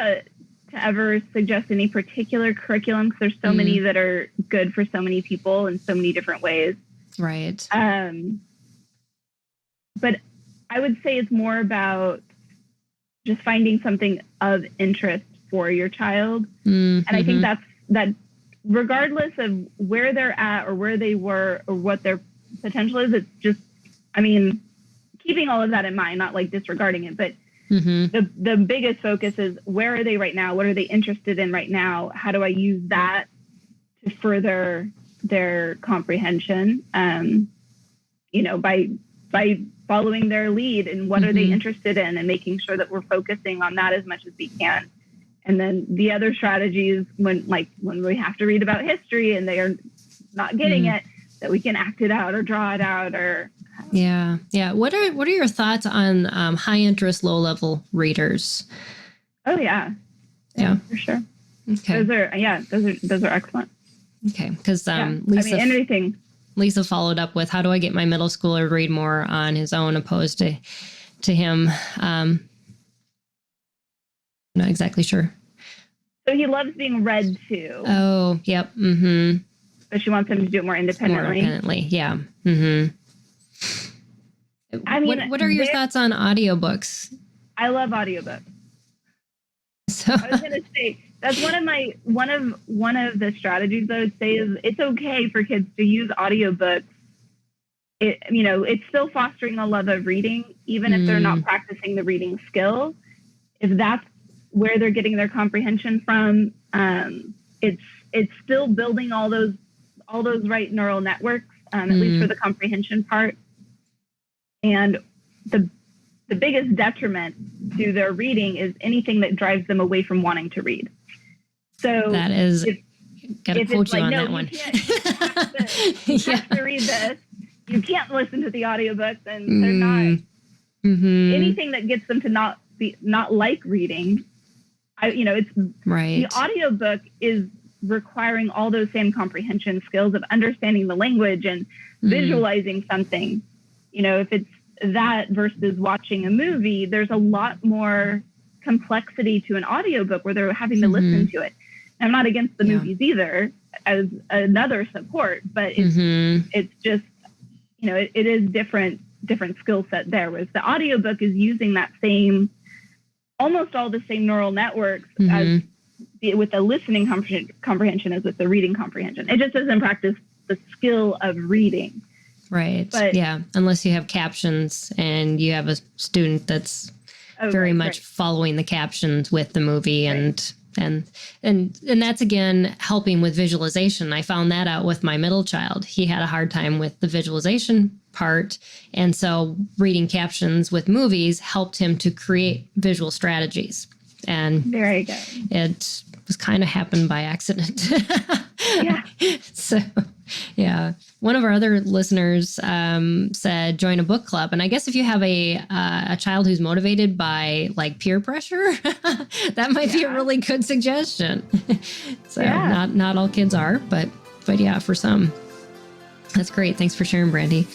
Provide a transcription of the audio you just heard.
to ever suggest any particular curriculum because there's so many that are good for so many people in so many different ways. Right. But I would say it's more about just finding something of interest for your child. And I think that regardless of where they're at or where they were or what their potential is, it's just, I mean, keeping all of that in mind, not like disregarding it, but the biggest focus is where are they right now? What are they interested in right now? How do I use that to further their comprehension? By following their lead and what are they interested in and making sure that we're focusing on that as much as we can. And then the other strategies when we have to read about history and they are not getting it, that we can act it out or draw it out or. Yeah. What are your thoughts on high interest, low level readers? Oh yeah, for sure. Okay. Those are excellent. Okay. Because Lisa followed up with, how do I get my middle schooler to read more on his own opposed to him? Not exactly sure. So he loves being read to. Oh, yep. But she wants him to do it more independently. Yeah. I mean, what are your thoughts on audiobooks? I love audiobooks. So I was going to say that's one of the strategies I would say is it's okay for kids to use audiobooks. It's still fostering a love of reading, even if they're not practicing the reading skill. If that's where they're getting their comprehension from, it's still building all those right neural networks, at least for the comprehension part. And the biggest detriment to their reading is anything that drives them away from wanting to read. So that is, gotta quote you on that one. You have to read this. You can't listen to the audiobooks, and they're not anything that gets them to not like reading. It's right. The audiobook is requiring all those same comprehension skills of understanding the language and visualizing something. If it's that versus watching a movie, there's a lot more complexity to an audiobook where they're having to listen to it. I'm not against the movies either as another support, but it's just, it is different skill set there. Whereas the audiobook is using that almost all the same neural networks as with the listening comprehension as with the reading comprehension. It just doesn't practice the skill of reading. Right. But, unless you have captions and you have a student that's very much following the captions with the movie and that's again helping with visualization. I found that out with my middle child. He had a hard time with the visualization part, and so reading captions with movies helped him to create visual strategies. And very good. It was kind of happened by accident. So, one of our other listeners said join a book club, and I guess if you have a child who's motivated by like peer pressure, that might be a really good suggestion. So not all kids are, but yeah, for some. That's great. Thanks for sharing, Brandy.